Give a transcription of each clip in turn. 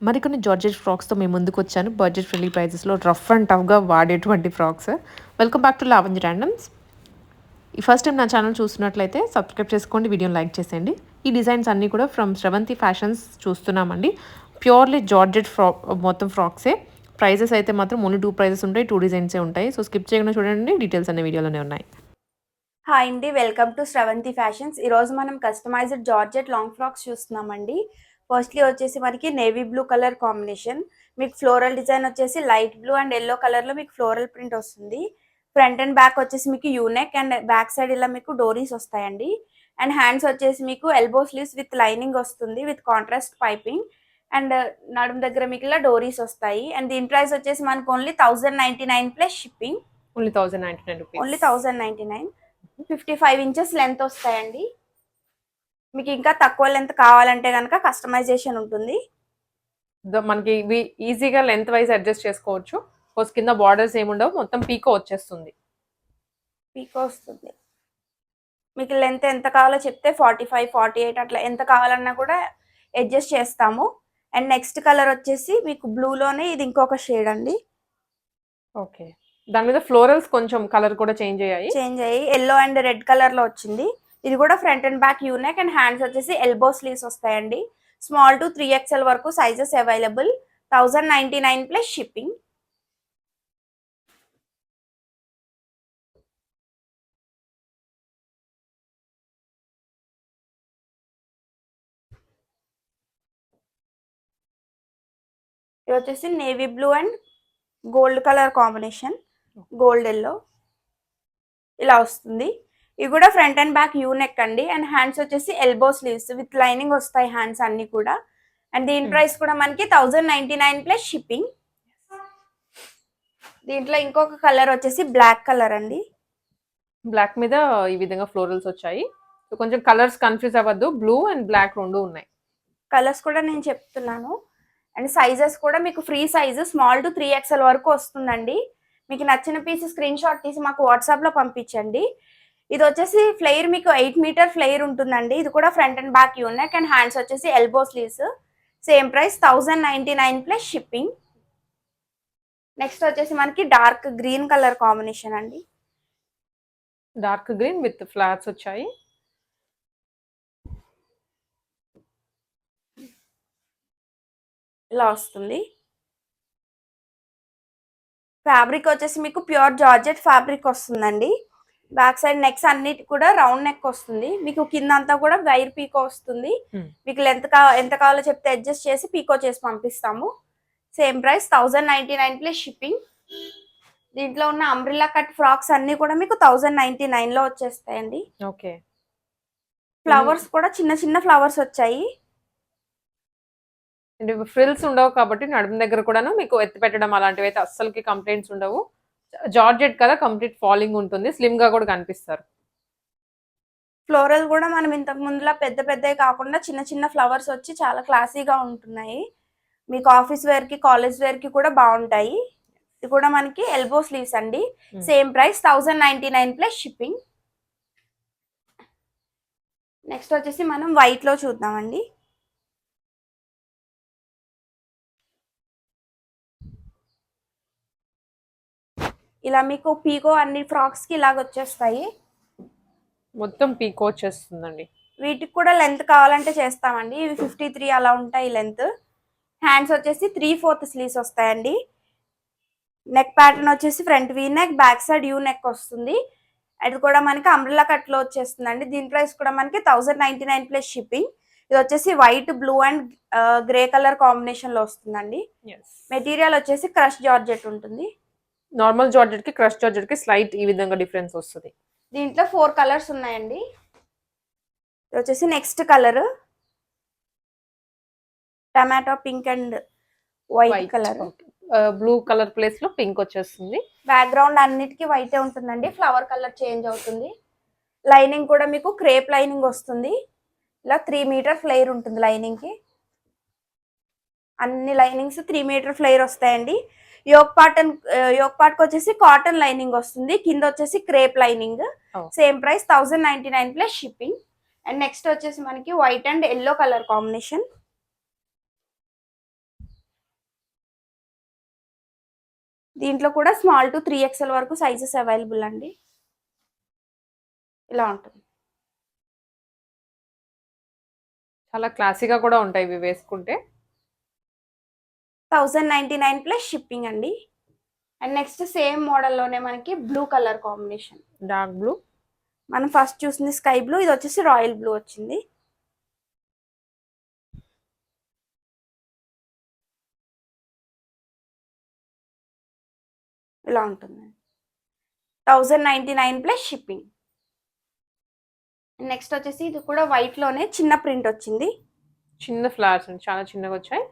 మరికొన్ని జార్జెట్ ఫ్రాక్స్‌తో మీ ముందుకొచ్చాను. బడ్జెట్ ఫ్రెండ్లీ ప్రైజెస్‌లో రఫ్ అండ్ టఫ్‌గా వాడేటువంటి frocks. Welcome back to Lavanya randoms. ఈ ఫస్ట్ టైం నా ఛానల్ చూస్తున్నట్లయితే సబ్స్క్రైబ్ చేసుకోండి, వీడియోని లైక్ చేసేయండి. ఈ డిజైన్స్ అన్నీ కూడా ఫ్రమ్ శ్రవంతి ఫ్యాషన్స్ చూస్తున్నామండి. ప్యూర్‌లీ జార్జెట్ మొత్తం ఫ్రాక్సే. ప్రైజెస్ అయితే మాత్రం ఓన్లీ 2 ప్రైజెస్ ఉంటాయి, 2 డిజైన్సే ఉంటాయి. సో స్కిప్ చేయకుండా చూడండి, డీటెయిల్స్ అన్ని వీడియోలోనే ఉన్నాయి. హాయ్ అండి, వెల్కమ్ టు శ్రవంతి ఫ్యాషన్స్. ఈరోజు మనం కస్టమైజ్డ్ జార్జెట్ లాంగ్ ఫ్రాక్స్ చూస్తున్నామండి. ఫస్ట్లీ వచ్చేసి మనకి నేవీ బ్లూ కలర్ కాంబినేషన్, మీకు ఫ్లోరల్ డిజైన్ వచ్చేసి లైట్ బ్లూ అండ్ ఎల్లో కలర్లో మీకు ఫ్లోరల్ ప్రింట్ వస్తుంది. ఫ్రంట్ అండ్ బ్యాక్ వచ్చేసి మీకు యూనెక్ అండ్ బ్యాక్ సైడ్ ఇలా మీకు డోరీస్ వస్తాయండి. అండ్ హ్యాండ్స్ వచ్చేసి మీకు ఎల్బో స్లీవ్స్ విత్ లైనింగ్ వస్తుంది విత్ కాంట్రాస్ట్ పైపింగ్. అండ్ నడుము దగ్గర మీకు ఇలా డోరీస్ వస్తాయి. అండ్ దీని ప్రైస్ వచ్చేసి మనకు only 1099 plus shipping. Only 1099 rupees. Only 1099. 55 inches length వస్తాయండి. మీకు ఇంకా తక్కువ లెంత్ కావాలంటే కనుక కస్టమైజేషన్ ఉంటుంది. మనకి ఇవి ఈజీగా లెంత్ వైజ్ అడ్జస్ట్ చేసుకోవచ్చు. కింద బార్డర్స్ ఏముండవు, మొత్తం పీకో వచ్చేస్తుంది. పీకో వస్తుంది. మీకు లెంత్ ఎంత కావాలో చెప్తే 45, 48 అట్లా ఎంత కావాలన్నా కూడా అడ్జస్ట్ చేస్తాము. అండ్ నెక్స్ట్ కలర్ వచ్చేసి మీకు బ్లూలోనే ఇది ఇంకొక షేడ్ అండి. ఓకే, దాని మీద ఫ్లోరల్స్ కొంచెం కలర్ కూడా చేంజ్ అయ్యాయి. ఎల్లో అండ్ రెడ్ కలర్ లో వచ్చింది. ఇది కూడా front and back U neck and hands వచ్చేసి ఎల్బో స్లీవ్స్ వస్తాయండి. స్మాల్ టు 3XL వరకు సైజెస్ అవైలబుల్. 1099 plus shipping. ఇది వచ్చేసి navy blue and gold colour combination, gold yellow ఇలా వస్తుంది. ఇవి కూడా ఫ్రంట్ అండ్ బ్యాక్ యూనెక్ అండి. అండ్ హ్యాండ్స్ వచ్చేసి ఎల్బో స్లీవ్స్ విత్ లైనింగ్ వస్తాయి హ్యాండ్స్ అన్ని కూడా. అండ్ దీని ప్రైస్ కూడా మనకి 1099 ప్లస్ షిప్పింగ్. దీంట్లో ఇంకొక కలర్ వచ్చేసి బ్లాక్ కలర్ అండి. బ్లాక్ మీద ఈ విధంగా ఫ్లోరల్స్ వచ్చాయి. కొంచెం కలర్స్ కన్ఫ్యూజ్ అవ్వద్దు, బ్లూ అండ్ బ్లాక్ రెండు ఉన్నాయి. కలర్స్ కూడా నేను చెప్తున్నాను. అండ్ సైజెస్ కూడా మీకు free size small to 3XL వరకు వస్తుందండి. మీకు నచ్చిన పీస్ స్క్రీన్ షాట్ తీసి మాకు వాట్సాప్లో పంపించండి. ఇది వచ్చేసి ఫ్లెయిర్ మీకు 8 మీటర్ ఫ్లెయిర్ ఉంటుందండి. ఇది కూడా front and back U neck and hands వచ్చేసి elbow sleeves. Same price 1099 plus shipping. Next వచ్చేసి మనకి డార్క్ గ్రీన్ కలర్ కాంబినేషన్ అండి. డార్క్ గ్రీన్ విత్ ఫ్లాట్స్ వచ్చాయి. ఇలా వస్తుంది. ఫ్యాబ్రిక్ వచ్చేసి మీకు ప్యూర్ జార్జెట్ ఫ్యాబ్రిక్ వస్తుందండి. బ్యాక్ సైడ్ నెక్స్ అన్నిటి కూడా రౌండ్ నెక్ వస్తుంది. మీకు కింద అంతా కూడా వైర్ పీకో వస్తుంది. మీకు ఎంత కావాలో చెప్తే అడ్జస్ట్ చేసి పీకో చేసి పంపిస్తాము. Same price 1099 plus shipping. దీంట్లో ఉన్న అంబ్రిల్లా కట్ ఫ్రాక్స్ అన్ని కూడా మీకు 1099 లో వచ్చేస్తాయండి. ఓకే, ఫ్లవర్స్ కూడా చిన్న చిన్న ఫ్లవర్స్ వచ్చాయి. ఫ్రిల్స్ ఉండవు కాబట్టి నడుము దగ్గర కూడాను మీకు ఎత్తి పెట్టడం అలాంటివి అయితే అస్సలకి కంప్లైంట్స్ ఉండవు. జార్జెట్ కదా, కంప్లీట్ ఫాలింగ్ ఉంటుంది, స్లిమ్ గా కూడా కనిపిస్తారు. ఫ్లోరల్ కూడా మనం ఇంతకు ముందులా పెద్ద పెద్దవి కాకుండా చిన్న చిన్న ఫ్లవర్స్ వచ్చి చాలా క్లాసీగా ఉంటున్నాయి. మీకు ఆఫీస్ వేర్ కి, కాలేజ్ వేర్ కి కూడా బాగుంటాయి. ఇది కూడా మనకి ఎల్బో స్లీవ్స్ అండి. Same price 1099 plus shipping. Next వచ్చేసి మనం వైట్ లో చూద్దామండి. ఇలా మీకు పీకో అన్ని ఫ్రాక్స్ కి ఇలాగ వచ్చేస్తాయి. మొత్తం పీకో వచ్చేస్తుందండి. వీటికి కూడా లెంత్ కావాలంటే చేస్తామండి. ఇవి 53 అలా ఉంటాయి లెంత్. హ్యాండ్స్ వచ్చేసి 3/4 స్లీవ్స్ వస్తాయండి. నెక్ ప్యాటర్న్ వచ్చేసి front V neck, back side U neck వస్తుంది. అది కూడా మనకి అంబ్రెల్లా కట్ లో వచ్చేస్తుందండి. దీని ప్రైస్ కూడా మనకి 1099 ప్లస్ షిప్పింగ్. ఇది వచ్చేసి white, blue and grey colour combination లో వస్తుందండి. మెటీరియల్ వచ్చేసి క్రష్ జార్జెట్ ఉంటుంది. నార్మల్ జార్జెట్ కి క్రష్ జార్జెట్ కి స్లైట్ ఈ విధంగా డిఫరెన్స్ వస్తుంది. దీంట్లో 4 కలర్స్ ఉన్నాయండి. ఇది వచ్చేసి next colour tomato pink and white colour. Blue colour place లో పింక్ వచ్చేస్తుంది. బ్యాక్గ్రౌండ్ అన్నిటికీ వైటే ఉంటుందండి, ఫ్లవర్ కలర్ చేంజ్ అవుతుంది. లైనింగ్ కూడా మీకు క్రేప్ లైనింగ్ వస్తుంది. ఇలా 3 మీటర్ ఫ్లేర్ ఉంటుంది లైనింగ్ కి. అన్ని లైనింగ్స్ 3 మీటర్ ఫ్లేర్ వస్తాయండి. యోక్ పార్ట్ వచ్చేసి కాటన్ లైనింగ్ వస్తుంది. కింద వచ్చేసి crepe lining. Same price 1099 plus shipping. And next వచ్చేసి మనకి white and yellow colour combination. దీంట్లో కూడా స్మాల్ టు 3XL వరకు సైజెస్ అవైలబుల్ అండి. ఇలా ఉంటుంది. చాలా క్లాసీగా కూడా ఉంటాయి ఇవి వేసుకుంటే. 1099 ప్లస్ షిప్పింగ్ అండి. అండ్ నెక్స్ట్ సేమ్ మోడల్లోనే మనకి blue colour combination. Dark blue. మనం ఫస్ట్ చూసింది స్కై బ్లూ, ఇది వచ్చేసి రాయల్ బ్లూ వచ్చింది. ఇలా ఉంటుంది. 1099 ప్లస్ షిప్పింగ్. నెక్స్ట్ వచ్చేసి ఇది కూడా వైట్ లోనే చిన్న ప్రింట్ వచ్చింది. చిన్న ఫ్లవర్స్ అండి, చాలా చిన్నగా వచ్చాయి.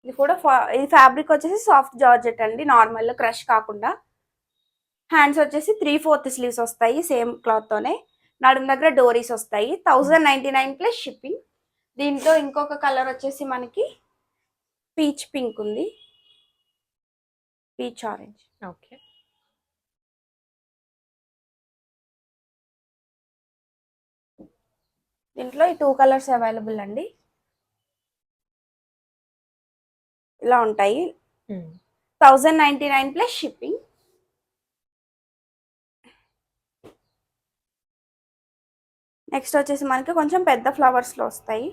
ఇది కూడా ఇది ఫ్యాబ్రిక్ వచ్చేసి సాఫ్ట్ జార్జెట్ అండి, నార్మల్ క్రష్ కాకుండా. హ్యాండ్స్ వచ్చేసి 3/4 స్లీవ్స్ వస్తాయి సేమ్ క్లాత్ తోనే. నడుము దగ్గర డోరీస్ వస్తాయి. 1099 ప్లస్ షిప్పింగ్. దీంట్లో ఇంకొక కలర్ వచ్చేసి మనకి పీచ్ పింక్ ఉంది, పీచ్ ఆరెంజ్. ఓకే. దీంట్లో ఈ 2 కలర్స్ అవైలబుల్ అండి. ఇలా ఉంటాయి. 1099 ప్లస్ షిప్పింగ్. నెక్స్ట్ వచ్చేసి మనకి కొంచెం పెద్ద ఫ్లవర్స్ లో వస్తాయి.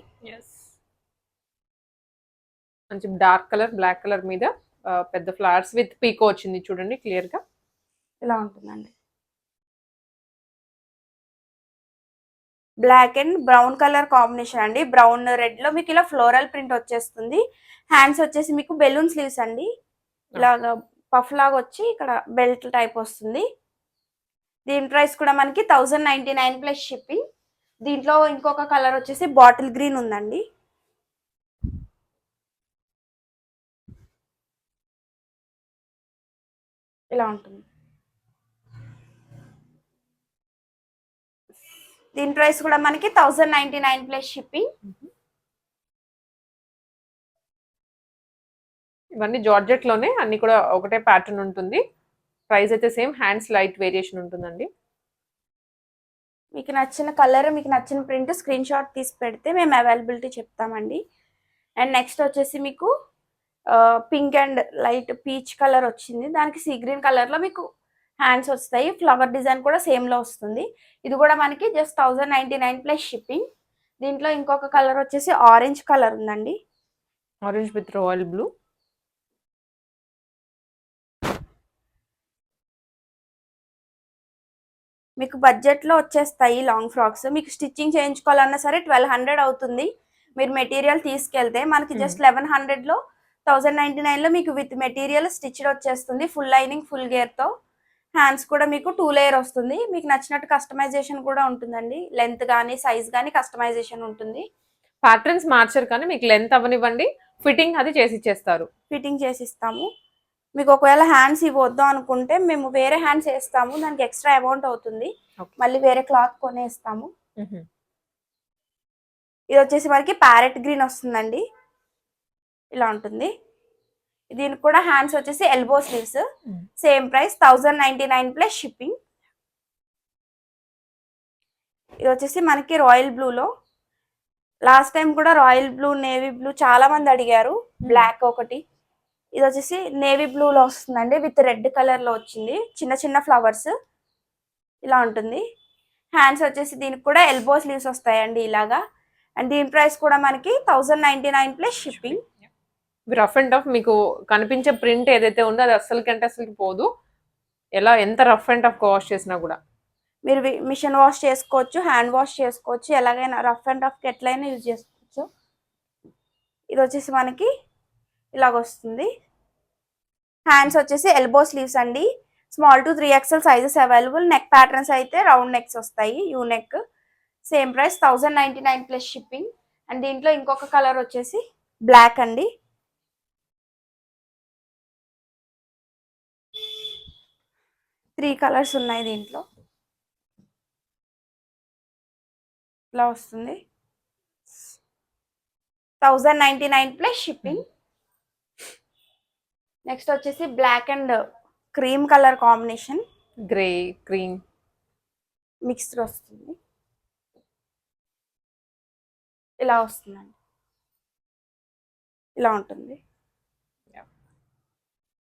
మంచి డార్క్ కలర్ బ్లాక్ కలర్ మీద పెద్ద ఫ్లవర్స్ విత్ పీకో వచ్చింది చూడండి క్లియర్ గా. ఇలా ఉంటుందండి. Black and brown colour combination అండి. బ్రౌన్ రెడ్ లో మీకు ఇలా ఫ్లోరల్ ప్రింట్ వచ్చేస్తుంది. హ్యాండ్స్ వచ్చేసి మీకు బెలూన్ స్లీవ్స్ అండి, ఇలాగా పఫ్ లాగా వచ్చి ఇక్కడ బెల్ట్ టైప్ వస్తుంది. దీని ప్రైస్ కూడా మనకి 1099 ప్లస్ షిప్పింగ్. దీంట్లో ఇంకొక కలర్ వచ్చేసి బాటిల్ గ్రీన్ ఉందండి. ఇలా ఉంటుంది. దీని ప్రైస్ కూడా మనకి 1099 ప్లస్ షిప్పింగ్. ఇవన్నీ జార్జెట్ లోనే అన్ని కూడా ఒకటే ప్యాటర్న్ ఉంటుంది. ప్రైస్ అయితే సేమ్, హ్యాండ్స్ లైట్ వేరియేషన్ ఉంటుందండి. మీకు నచ్చిన కలర్, మీకు నచ్చిన ప్రింట్ స్క్రీన్ షాట్ తీసి పెడితే మేము అవైలబిలిటీ చెప్తామండి. అండ్ నెక్స్ట్ వచ్చేసి మీకు pink and light peach colour వచ్చింది. దానికి సీ గ్రీన్ కలర్ లో మీకు హ్యాండ్స్ వస్తాయి. ఫ్లవర్ డిజైన్ కూడా సేమ్ లో వస్తుంది. ఇది కూడా మనకి జస్ట్ 1099 ప్లస్ షిప్పింగ్. దీంట్లో ఇంకొక కలర్ వచ్చేసి ఆరెంజ్ కలర్ ఉందండి. Orange with royal blue. మీకు బడ్జెట్లో వచ్చేస్తాయి లాంగ్ ఫ్రాక్స్. మీకు స్టిచ్చింగ్ చేయించుకోవాలన్నా సరే 1200 అవుతుంది. మీరు మెటీరియల్ తీసుకెళ్తే మనకి జస్ట్ 1100లో 1099లో మీకు విత్ మెటీరియల్ స్టిచ్డ్ వచ్చేస్తుంది. ఫుల్ లైనింగ్ ఫుల్ గేర్తో. హ్యాండ్స్ కూడా మీకు 2 లేయర్ వస్తుంది. మీకు నచ్చినట్టు కస్టమైజేషన్ కూడా ఉంటుందండి. లెంత్ కానీ సైజ్ కానీ కస్టమైజేషన్ ఉంటుంది. ప్యాటర్న్స్ మార్చరు కానీ మీకు లెంత్ అవనివ్వండి, ఫిట్టింగ్ అది చేసి ఇచ్చేస్తారు. ఫిట్టింగ్ చేసి ఇస్తాము. మీకు ఒకవేళ హ్యాండ్స్ ఇవ్వద్దు అనుకుంటే మేము వేరే హ్యాండ్స్ వేస్తాము, దానికి ఎక్స్ట్రా అమౌంట్ అవుతుంది. మళ్ళీ వేరే క్లాత్ కొనేస్తాము. ఇది వచ్చేసి మనకి ప్యారెట్ గ్రీన్ వస్తుందండి. ఇలా ఉంటుంది. దీనికి కూడా హ్యాండ్స్ వచ్చేసి elbow sleeves. Same price 1099 plus shipping. ఇది వచ్చేసి మనకి రాయల్ బ్లూలో. లాస్ట్ టైం కూడా రాయల్ బ్లూ, నేవీ బ్లూ చాలా మంది అడిగారు. బ్లాక్ ఒకటి. ఇది వచ్చేసి నేవీ బ్లూలో వస్తుందండి, విత్ రెడ్ కలర్లో వచ్చింది. చిన్న చిన్న ఫ్లవర్స్ ఇలా ఉంటుంది. హ్యాండ్స్ వచ్చేసి దీనికి కూడా ఎల్బో స్లీవ్స్ వస్తాయండి ఇలాగా. అండ్ దీని ప్రైస్ కూడా మనకి 1099 plus shipping. Rough and tough మీకు కనిపించే ప్రింట్ ఏదైతే ఉందో అది అస్సలకి పోదు. ఎంత రఫ్ అండ్ టఫ్ వాష్ చేసినా కూడా మీరు మిషన్ వాష్ చేసుకోవచ్చు, హ్యాండ్ వాష్ చేసుకోవచ్చు, ఎలాగైనా రఫ్ అండ్ టఫ్కి ఎట్లయినా యూజ్ చేసుకోవచ్చు. ఇది వచ్చేసి మనకి ఇలాగ వస్తుంది. హ్యాండ్స్ వచ్చేసి ఎల్బో స్లీవ్స్ అండి. Small to 3XL sizes available. Neck patterns అయితే రౌండ్ నెక్స్ వస్తాయి, U neck. Same price 1099 plus shipping. And దీంట్లో ఇంకొక కలర్ వచ్చేసి బ్లాక్ అండి. త్రీ కలర్స్ ఉన్నాయి దీంట్లో. ఇలా వస్తుంది. 1099 ప్లస్ షిప్పింగ్. నెక్స్ట్ వచ్చేసి black and cream colour combination, grey cream mixed వస్తుంది. ఇలా వస్తుందండి, ఇలా ఉంటుంది.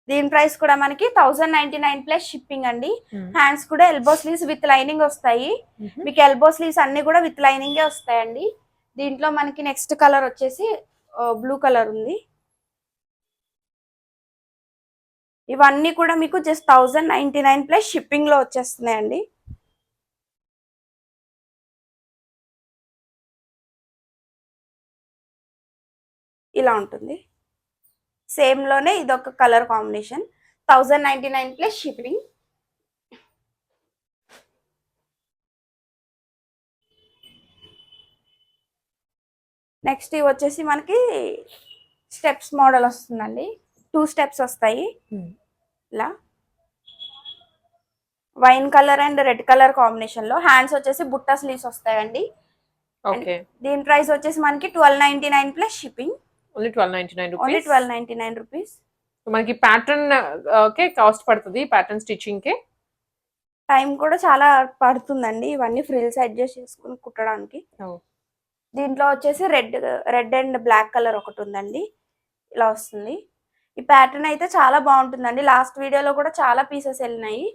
దీని ప్రైస్ కూడా మనకి 1099 ప్లస్ షిప్పింగ్ అండి. హ్యాండ్స్ కూడా ఎల్బో స్లీవ్స్ విత్ లైనింగ్ వస్తాయి. మీకు ఎల్బో స్లీవ్స్ అన్ని కూడా విత్ లైనింగే వస్తాయండి. దీంట్లో మనకి నెక్స్ట్ కలర్ వచ్చేసి బ్లూ కలర్ ఉంది. ఇవన్నీ కూడా మీకు జస్ట్ 1099 ప్లస్ షిప్పింగ్ లో వచ్చేస్తున్నాయండి. ఇలా ఉంటుంది. సేమ్ లోనే ఇదొక colour combination, 1099 plus shipping. Next ఇవి వచ్చేసి మనకి స్టెప్స్ మోడల్ వస్తుందండి. 2 స్టెప్స్ వస్తాయి. ఇలా wine colour and red colour combination లో హ్యాండ్స్ వచ్చేసి బుట్ట స్లీవ్స్ వస్తాయండి. దీని ప్రైస్ వచ్చేసి మనకి 1299 plus shipping. Only 1299 rupees. Only 1299 rupees. మనకి ప్యాటర్న్ ఓకే కాస్ట్ పడుతుంది. ప్యాటర్న్ స్టిచ్చింగ్ కి టైం కూడా చాలా పడుతుందండి. ఇవన్నీ ఫ్రిల్స్ అడ్జస్ట్ చేసుకుని కుట్టడానికి. దీంట్లో వచ్చేసి రెడ్ అండ్ బ్లాక్ కలర్ ఒకటి ఉందండి. ఇలా వస్తుంది. ఈ ప్యాటర్న్ అయితే చాలా బాగుంటుందండి. లాస్ట్ వీడియోలో కూడా చాలా పీసెస్ వెళ్ళినాయి.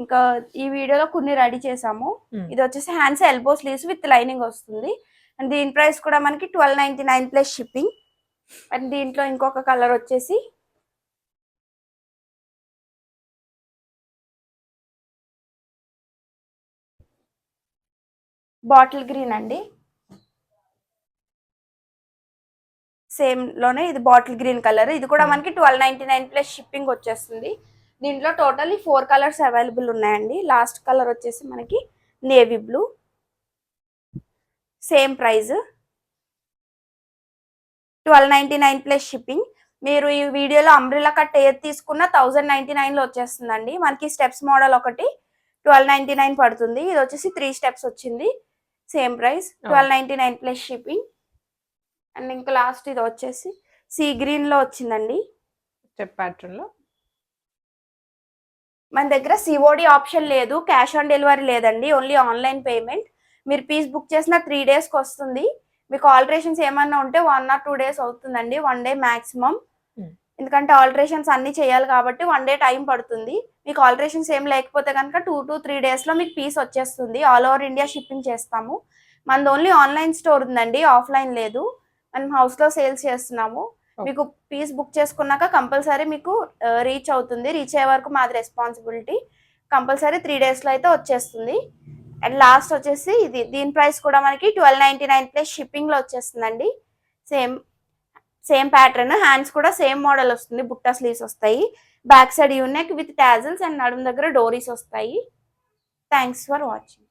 ఇంకా ఈ వీడియోలో కొన్ని రెడీ చేసాము. ఇది వచ్చేసి hands elbow sleeves with lining వస్తుంది. అండ్ దీని ప్రైస్ కూడా మనకి 1299 ప్లస్ షిప్పింగ్. అండ్ దీంట్లో ఇంకొక కలర్ వచ్చేసి బాటిల్ గ్రీన్ అండి. సేమ్ లోనే ఇది బాటిల్ గ్రీన్ కలర్. ఇది కూడా మనకి 1299 ప్లస్ షిప్పింగ్ వచ్చేస్తుంది. దీంట్లో టోటల్లీ 4 కలర్స్ అవైలబుల్ ఉన్నాయండి. లాస్ట్ కలర్ వచ్చేసి మనకి navy blue. Same price 1299 plus shipping. మీరు ఈ వీడియోలో అంబ్రిల్లా కట్ ఏది తీసుకున్న 1099 లో వచ్చేస్తుందండి. మనకి స్టెప్స్ మోడల్ ఒకటి 1299 పడుతుంది. ఇది వచ్చేసి 3 స్టెప్స్ వచ్చింది. Same price 1299 plus shipping. And ఇంకా లాస్ట్ ఇది వచ్చేసి సీ గ్రీన్ లో వచ్చిందండి. స్టెప్ ప్యాటర్న్ లో మన దగ్గర సిఓడి ఆప్షన్ లేదు, క్యాష్ ఆన్ డెలివరీ లేదండి, ఓన్లీ ఆన్లైన్ పేమెంట్. మీరు పీస్ బుక్ చేసిన 3 డేస్కి వస్తుంది. మీకు ఆల్టరేషన్స్ ఏమన్నా ఉంటే 1 or 2 డేస్ అవుతుందండి, 1 డే మాక్సిమం. ఎందుకంటే ఆల్టరేషన్స్ అన్ని చేయాలి కాబట్టి 1 డే టైం పడుతుంది. మీకు ఆల్టరేషన్స్ ఏం లేకపోతే కనుక 2 to 3 డేస్లో మీకు పీస్ వచ్చేస్తుంది. ఆల్ ఓవర్ ఇండియా షిప్పింగ్ చేస్తాము. మనది ఓన్లీ ఆన్లైన్ స్టోర్ ఉందండి, ఆఫ్లైన్ లేదు. మనం హౌస్లో సేల్స్ చేస్తున్నాము. మీకు పీస్ బుక్ చేసుకున్నాక కంపల్సరీ మీకు రీచ్ అవుతుంది. రీచ్ అయ్యే వరకు మాది రెస్పాన్సిబిలిటీ. కంపల్సరీ 3 డేస్లో అయితే వచ్చేస్తుంది. అండ్ లాస్ట్ వచ్చేసి ఇది, దీని ప్రైస్ కూడా మనకి 1299 ప్లస్ షిప్పింగ్లో వచ్చేస్తుందండి. సేమ్ ప్యాటర్న్, హ్యాండ్స్ కూడా సేమ్ మోడల్ వస్తుంది. బుట్టా స్లీవ్స్ వస్తాయి. Back side U-neck with tassels and నడుము దగ్గర డోరీస్ వస్తాయి. Thanks for watching.